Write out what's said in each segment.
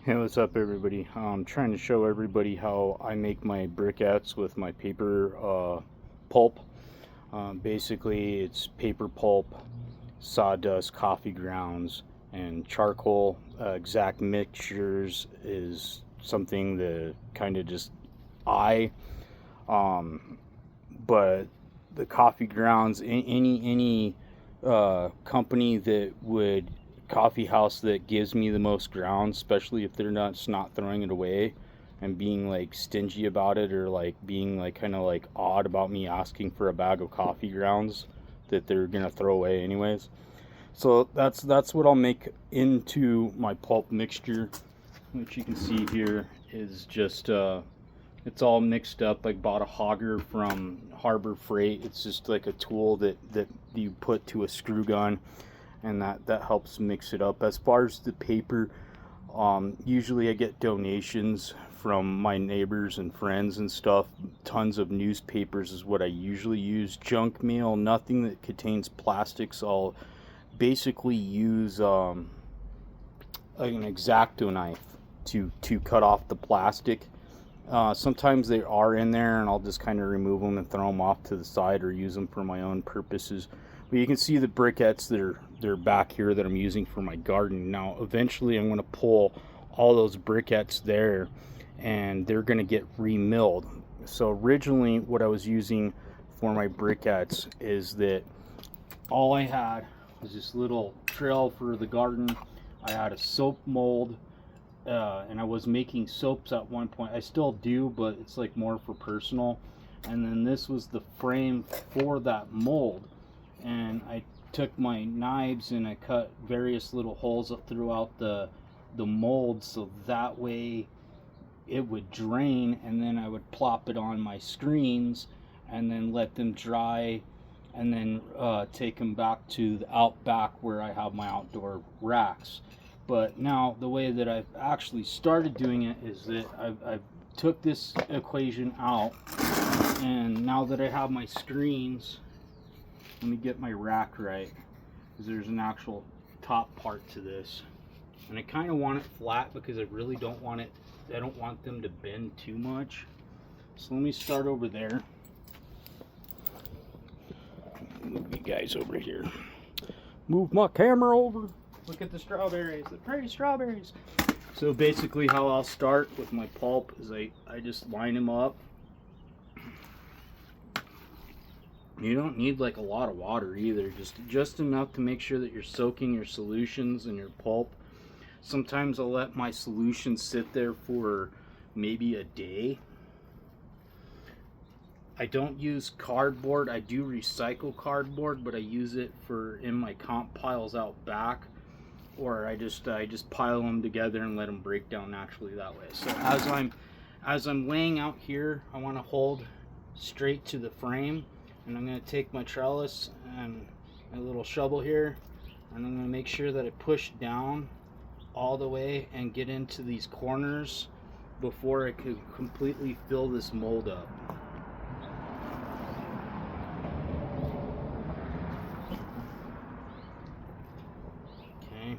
Hey, what's up, everybody? I'm trying to show everybody how I make my briquettes with my paper pulp. Basically, it's paper pulp, sawdust, coffee grounds, and charcoal. Exact mixtures is something that kind of just I, um, but the coffee grounds, any company that would coffee house that gives me the most grounds, especially if they're not throwing it away and being like stingy about it, or like being like kind of like odd about me asking for a bag of coffee grounds that they're gonna throw away anyways. So that's what I'll make into my pulp mixture, which you can see here is just it's all mixed up. I bought a hogger from Harbor Freight. It's just like a tool that you put to a screw gun, and that helps mix it up. As far as the paper, usually I get donations from my neighbors and friends and stuff. Tons of newspapers is what I usually use. Junk mail, nothing that contains plastics. I'll basically use an X-Acto knife to cut off the plastic. Sometimes they are in there, and I'll just kind of remove them and throw them off to the side or use them for my own purposes. But you can see the briquettes that are back here that I'm using for my garden. Now, eventually, I'm going to pull all those briquettes there, and they're going to get remilled. So originally, what I was using for my briquettes is that all I had was this little trail for the garden. I had a soap mold, and I was making soaps at one point. I still do, but it's like more for personal. And then this was the frame for that mold. And I took my knives and I cut various little holes throughout the mold, so that way it would drain, and then I would plop it on my screens and then let them dry, and then take them back to the out back where I have my outdoor racks. But now the way that I've actually started doing it is that I've took this equation out, and now that I have my screens, let me get my rack right, because there's an actual top part to this, and I kind of want it flat because I really don't want it, I don't want them to bend too much. So let me start over there. Move you guys over here. Move my camera over. Look at the strawberries, the pretty strawberries. So basically how I'll start with my pulp is I just line them up. You don't need like a lot of water either, just enough to make sure that you're soaking your solutions and your pulp. Sometimes I'll let my solution sit there for maybe a day. I don't use cardboard. I do recycle cardboard, but I use it for in my comp piles out back, or I just pile them together and let them break down naturally that way. So as I'm laying out here, I want to hold straight to the frame, and I'm going to take my trellis and my little shovel here, and I'm going to make sure that I push down all the way and get into these corners before I can completely fill this mold up. Okay,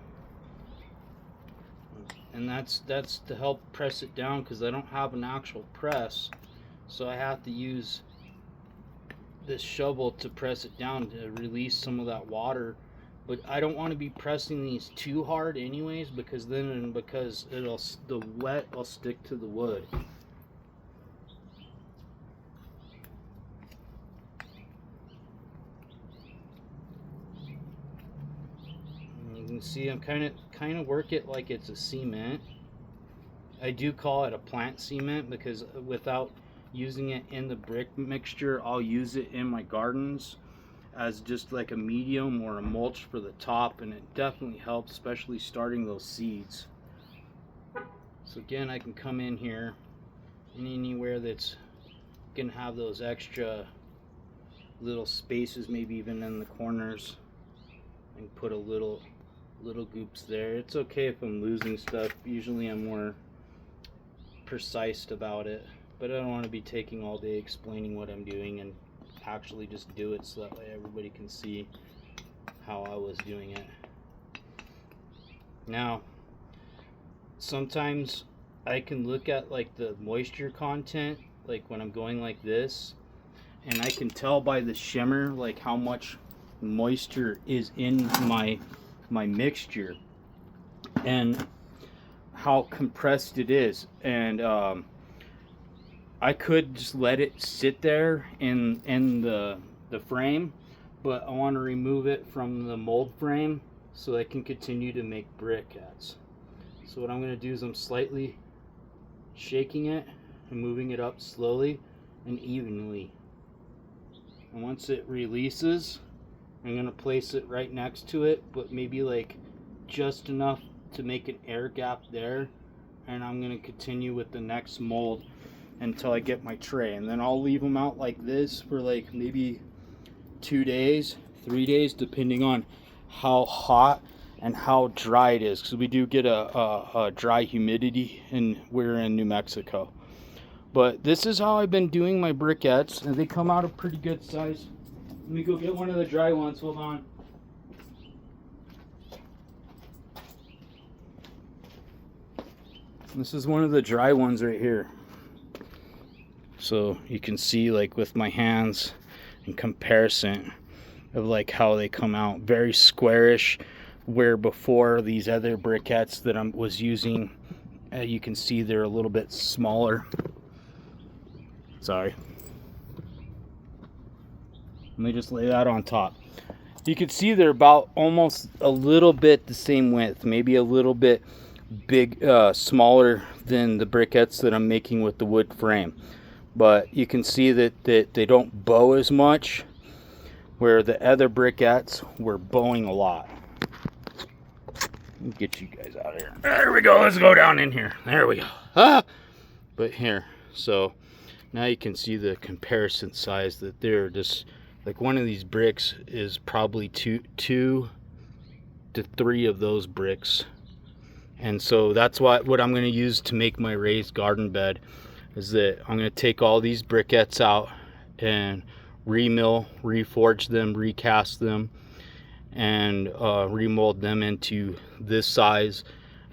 and that's to help press it down, because I don't have an actual press, so I have to use this shovel to press it down to release some of that water. But I don't want to be pressing these too hard anyways, because the wet will stick to the wood. And you can see I'm kind of work it like it's a cement. I do call it a plant cement because without using it in the brick mixture, I'll use it in my gardens as just like a medium or a mulch for the top, and it definitely helps, especially starting those seeds. So again, I can come in here and anywhere that's gonna have those extra little spaces, maybe even in the corners, and put a little goops there. It's okay if I'm losing stuff. Usually I'm more precise about it, but I don't want to be taking all day explaining what I'm doing, and actually just do it so that way everybody can see how I was doing it. Now, sometimes I can look at like the moisture content, like when I'm going like this, and I can tell by the shimmer like how much moisture is in my mixture and how compressed it is. And I could just let it sit there in the frame, but I want to remove it from the mold frame so I can continue to make briquettes. So what I'm going to do is I'm slightly shaking it and moving it up slowly and evenly. And once it releases, I'm going to place it right next to it, but maybe like just enough to make an air gap there. And I'm going to continue with the next mold until I get my tray. And then I'll leave them out like this for like maybe 2 days, 3 days, depending on how hot and how dry it is, because we do get a dry humidity and we're in New Mexico. But this is how I've been doing my briquettes, and they come out a pretty good size. Let me go get one of the dry ones. Hold on. This is one of the dry ones right here. So you can see like with my hands in comparison of like how they come out. Very squarish, where before these other briquettes that I was using, you can see they're a little bit smaller. Sorry. Let me just lay that on top. You can see they're about almost a little bit the same width, maybe a little bit smaller than the briquettes that I'm making with the wood frame. But you can see that they don't bow as much, where the other briquettes were bowing a lot. Let me get you guys out of here. There we go. Let's go down in here. There we go. Ah! But here, so now you can see the comparison size, that they're just like one of these bricks is probably two to 3 of those bricks. And so that's what I'm going to use to make my raised garden bed, is that I'm going to take all these briquettes out and remill, reforge them, recast them, and remold them into this size.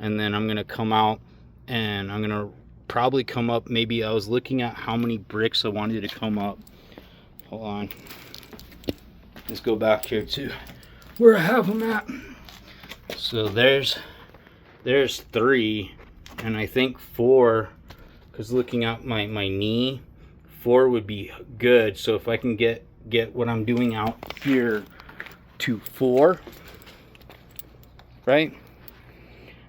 And then I'm going to come out and I'm going to probably come up, maybe I was looking at how many bricks I wanted to come up. Hold on. Let's go back here to where I have them at. So there's 3, and I think 4, because looking at my knee, 4 would be good. So if I can get what I'm doing out here to 4, right?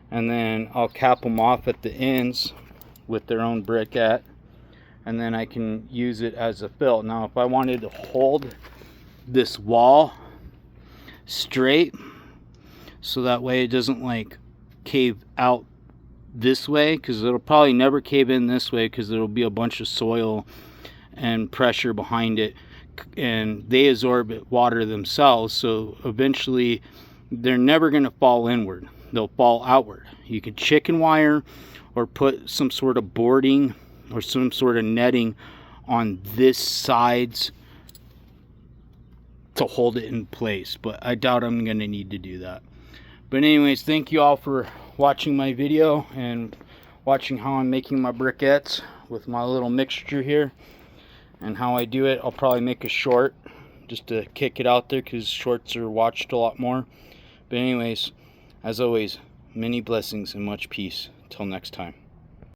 And then I'll cap them off at the ends with their own briquette, and then I can use it as a fill. Now if I wanted to hold this wall straight, so that way it doesn't like cave out this way, because it'll probably never cave in this way, because there'll be a bunch of soil and pressure behind it, and they absorb water themselves, so eventually they're never going to fall inward, they'll fall outward. You can chicken wire or put some sort of boarding or some sort of netting on this sides to hold it in place, but I doubt I'm going to need to do that. But anyways, thank you all for watching my video and watching how I'm making my briquettes with my little mixture here and how I do it. I'll probably make a short just to kick it out there, because shorts are watched a lot more. But anyways, as always, many blessings and much peace. Till next time.